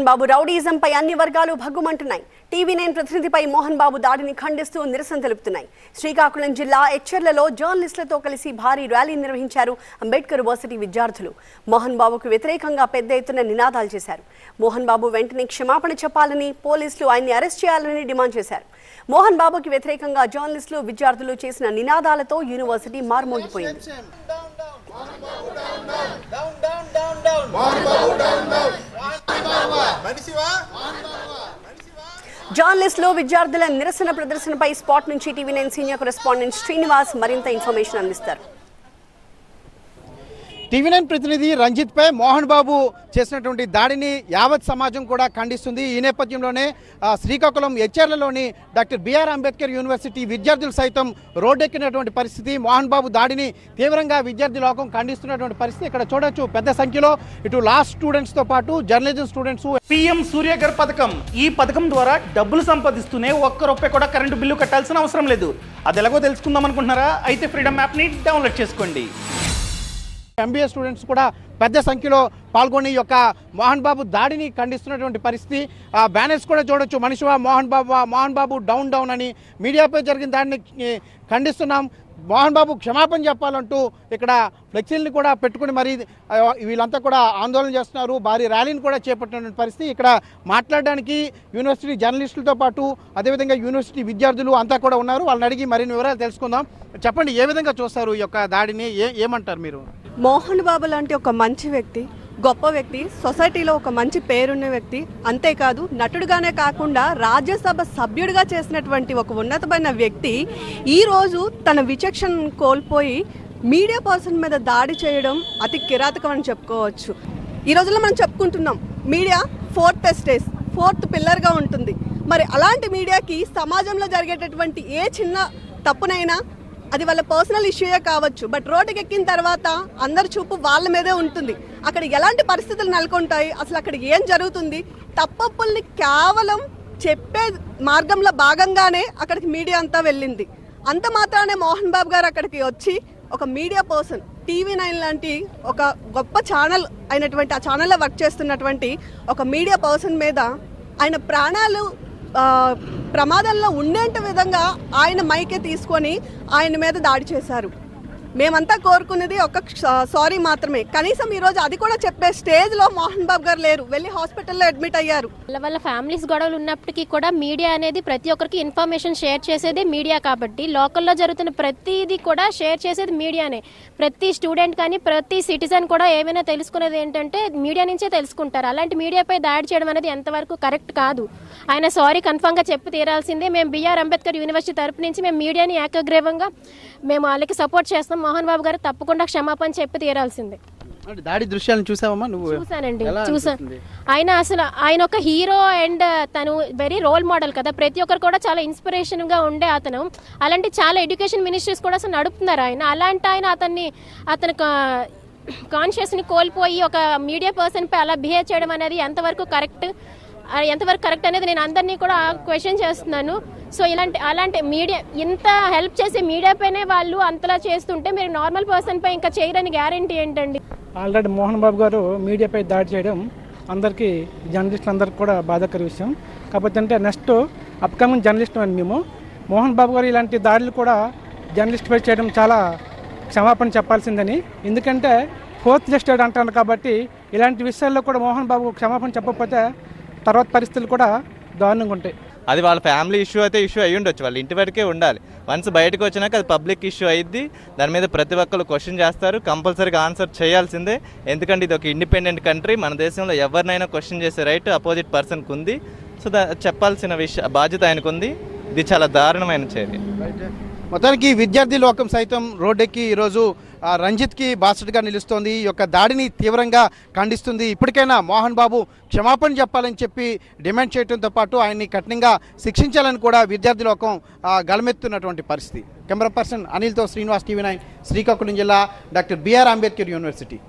మోహన్ బాబు రౌడీజంపై అన్ని వర్గాలు భగ్గుమంటున్నాయి. టీవీ9 ప్రతినిధిపై మోహన్ బాబు దాడిని ఖండిస్తూ నిరసన తెలుపుతున్నాయి. శ్రీకాకుళం జిల్లా ఎచ్చెర్లలో జర్నలిస్టులతో కలిసి భారీ ర్యాలీ నిర్వహించారు అంబేద్కర్ యూనివర్సిటీ విద్యార్థులు. మోహన్ బాబుకు వ్యతిరేకంగా పెద్ద ఎత్తున నినాదాలు చేశారు. మోహన్ బాబు వెంటనే క్షమాపణ చెప్పాలని, పోలీసులు ఆయన్ని అరెస్ట్ చేయాలని డిమాండ్ చేశారు. మోహన్ బాబుకి వ్యతిరేకంగా జర్నలిస్టులు, విద్యార్థులు చేసిన నినాదాలతో యూనివర్సిటీ మార్మోగిపోయింది. జర్నలిస్టులు, విద్యార్థుల నిరసన ప్రదర్శనపై స్పాట్ నుంచి టీవీ9 సీనియర్ కరెస్పాండెంట్ శ్రీనివాస్ మరింత ఇన్ఫర్మేషన్ అందిస్తారు. టీవీ9 ప్రతినిధి రంజిత్ పై మోహన్ బాబు చేసినటువంటి దాడిని యావత్ సమాజం కూడా ఖండిస్తుంది. ఈ నేపథ్యంలోనే శ్రీకాకుళం ఎచ్చెర్లలోని డాక్టర్ బిఆర్ అంబేద్కర్ యూనివర్సిటీ విద్యార్థులు సైతం రోడ్డెక్కినటువంటి పరిస్థితి. మోహన్ బాబు దాడిని తీవ్రంగా విద్యార్థి లోకం ఖండిస్తున్నటువంటి పరిస్థితి ఇక్కడ చూడొచ్చు. పెద్ద సంఖ్యలో ఇటు లా స్టూడెంట్స్తో పాటు జర్నలిజం స్టూడెంట్స్. PM సూర్యగర్ పథకం, ఈ పథకం ద్వారా డబ్బులు సంపాదిస్తూనే ఒక్క రూపాయి కూడా కరెంటు బిల్లు కట్టాల్సిన అవసరం లేదు. అది ఎలాగో తెలుసుకుందాం అనుకుంటున్నారా? అయితే ఫ్రీడమ్ యాప్ని డౌన్లోడ్ చేసుకోండి. MBA స్టూడెంట్స్ కూడా పెద్ద సంఖ్యలో పాల్గొని ఈ యొక్క మోహన్ బాబు దాడిని ఖండిస్తున్నటువంటి పరిస్థితి. బ్యానర్స్ కూడా చూడొచ్చు. మనిషివా మోహన్ బాబు డౌన్ డౌన్ అని మీడియాపై జరిగిన దాడిని ఖండిస్తున్నాం, మోహన్ బాబు క్షమాపణ చెప్పాలంటూ ఇక్కడ ఫ్లెక్సీలను కూడా పెట్టుకుని మరి వీళ్ళంతా కూడా ఆందోళన చేస్తున్నారు. భారీ ర్యాలీని కూడా చేపట్టినటువంటి పరిస్థితి. ఇక్కడ మాట్లాడడానికి యూనివర్సిటీ జర్నలిస్టులతో పాటు అదేవిధంగా యూనివర్సిటీ విద్యార్థులు అంతా కూడా ఉన్నారు. వాళ్ళని అడిగి మరిన్ని వివరాలు తెలుసుకుందాం. చెప్పండి, ఏ విధంగా చూస్తారు ఈ యొక్క దాడిని? ఏమంటారు మీరు? మోహన్ బాబు లాంటి ఒక మంచి వ్యక్తి, గొప్ప వ్యక్తి, సొసైటీలో ఒక మంచి పేరున్న వ్యక్తి, అంతేకాదు నటుడుగానే కాకుండా రాజ్యసభ సభ్యుడిగా చేసినటువంటి ఒక ఉన్నతమైన వ్యక్తి ఈరోజు తన విచక్షణ కోల్పోయి మీడియా పర్సన్ మీద దాడి చేయడం అతి కిరాతకం అని చెప్పుకోవచ్చు. ఈ రోజుల్లో మనం చెప్పుకుంటున్నాం మీడియా ఫోర్త్ పిల్లర్గా ఉంటుంది. మరి అలాంటి మీడియాకి సమాజంలో జరిగేటటువంటి ఏ చిన్న తప్పునైనా అది వాళ్ళ పర్సనల్ ఇష్యూయే కావచ్చు, బట్ రోడ్డుకి ఎక్కిన తర్వాత అందరి చూపు వాళ్ళ మీదే ఉంటుంది. అక్కడ ఎలాంటి పరిస్థితులు నెలకొంటాయి, అసలు అక్కడ ఏం జరుగుతుంది, తప్పుల్ని కేవలం చెప్పే మార్గంలో భాగంగానే అక్కడికి మీడియా అంతా వెళ్ళింది. అంత మాత్రానే మోహన్ బాబు గారు అక్కడికి వచ్చి ఒక మీడియా పర్సన్, టీవీ9 లాంటి ఒక గొప్ప ఛానల్ అయినటువంటి ఆ ఛానల్లో వర్క్ చేస్తున్నటువంటి ఒక మీడియా పర్సన్ మీద ఆయన ప్రాణాలు ప్రమాదంలో ఉండేంత విధంగా ఆయన మైకే తీసుకొని ఆయన మీద దాడి చేశారు. మేమంతా కోరుకున్నది ఒక సారీ మాత్రమే. కనీసం ఈరోజు అది కూడా చెప్పే స్టేజ్లో మోహన్ బాబు గారు లేరు. వెళ్ళి హాస్పిటల్లో అడ్మిట్ అయ్యారు. వాళ్ళ ఫ్యామిలీస్ గొడవలు ఉన్నప్పటికీ కూడా మీడియా అనేది ప్రతి ఒక్కరికి ఇన్ఫర్మేషన్ షేర్ చేసేది మీడియా కాబట్టి లోకల్లో జరుగుతున్న ప్రతిదీ కూడా షేర్ చేసేది మీడియానే. ప్రతి స్టూడెంట్ కానీ ప్రతి సిటిజన్ కూడా ఏమైనా తెలుసుకునేది ఏంటంటే మీడియా నుంచే తెలుసుకుంటారు. అలాంటి మీడియాపై దాడి చేయడం అనేది ఎంతవరకు కరెక్ట్ కాదు. ఆయన సారీ కన్ఫర్మ్గా చెప్పి తీరాల్సిందే. మేము బిఆర్ అంబేద్కర్ యూనివర్సిటీ తరపు నుంచి మేము మీడియాని ఏకగ్రీవంగా మేము వాళ్ళకి సపోర్ట్ చేస్తాం. మోహన్ బాబు గారు తప్పకుండా క్షమాపణ చెప్పి తీరాల్సిందే. దాడి దృశ్యాలను చూసావమ్మా నువ్వు? చూసానండి, చూసాను. ఆయన ఒక హీరో అండ్ తను వెరీ రోల్ మోడల్ కదా. ప్రతి ఒక్కరు కూడా చాలా ఇన్స్పిరేషన్ గా ఉండే అతను. అలాంటి చాలా ఎడ్యుకేషన్ మినిస్ట్రీస్ కూడా అసలు నడుపుతున్నారు ఆయన. అలాంటి ఆయన అతను కాన్షియస్ ని కోల్పోయి ఒక మీడియా పర్సన్ పై అలా బిహేవ్ చేయడం అనేది ఎంతవరకు కరెక్ట్ అనేది నేను అందరినీ కూడా క్వశ్చన్ చేస్తున్నాను. సో అలాంటి మీడియా ఇంత హెల్ప్ చేసే మీడియా పైనే వాళ్ళు అంతలా చేస్తుంటే మీరు నార్మల్ పర్సన్ పై ఇంకా చేయరని గ్యారంటీ ఏంటండి? ఆల్రెడీ మోహన్ బాబు గారు మీడియాపై దాడి చేయడం అందరికీ, జర్నలిస్టులందరికీ కూడా బాధాకర విషయం. కాకపోతే అంటే నెక్స్ట్ అప్కమింగ్ జర్నలిస్ట్ అని మేము మోహన్ బాబు గారు ఇలాంటి దాడులు కూడా జర్నలిస్ట్పై చేయడం చాలా క్షమాపణ చెప్పాల్సిందని. ఎందుకంటే ఫోర్త్ జస్టెడ్ అంటారు కాబట్టి ఇలాంటి విషయాల్లో కూడా మోహన్ బాబు క్షమాపణ చెప్పకపోతే తర్వాత పరిస్థితులు కూడా దారుణంగా ఉంటాయి. అది వాళ్ళ ఫ్యామిలీ ఇష్యూ అయితే ఇష్యూ అయ్యి ఉండొచ్చు, వాళ్ళ ఇంటి వరకే ఉండాలి. వన్స్ బయటకు వచ్చినాక అది పబ్లిక్ ఇష్యూ అయ్యిద్ది. దాని మీద ప్రతి ఒక్కరు క్వశ్చన్ చేస్తారు, కంపల్సరీగా ఆన్సర్ చేయాల్సిందే. ఎందుకంటే ఇది ఒక ఇండిపెండెంట్ కంట్రీ. మన దేశంలో ఎవరినైనా క్వశ్చన్ చేసే రైట్ అపోజిట్ పర్సన్కి ఉంది. సో చెప్పాల్సిన బాధ్యత ఆయనకు ఉంది. ఇది చాలా దారుణమైన చర్య. మొత్తానికి విద్యార్థి లోకం సైతం రోడ్డెక్కి ఈరోజు రంజిత్కి బాసటగా నిలుస్తోంది. ఈ యొక్క దాడిని తీవ్రంగా ఖండిస్తుంది. ఇప్పటికైనా మోహన్ బాబు క్షమాపణ చెప్పాలని చెప్పి డిమాండ్ చేయడంతో పాటు ఆయన్ని కఠినంగా శిక్షించాలని కూడా విద్యార్థి లోకం గళమెత్తున్నటువంటి పరిస్థితి. కెమెరా పర్సన్ అనిల్తో శ్రీనివాస్, టీవీ9 శ్రీకాకుళం జిల్లా డాక్టర్ బిఆర్ అంబేద్కర్ యూనివర్సిటీ.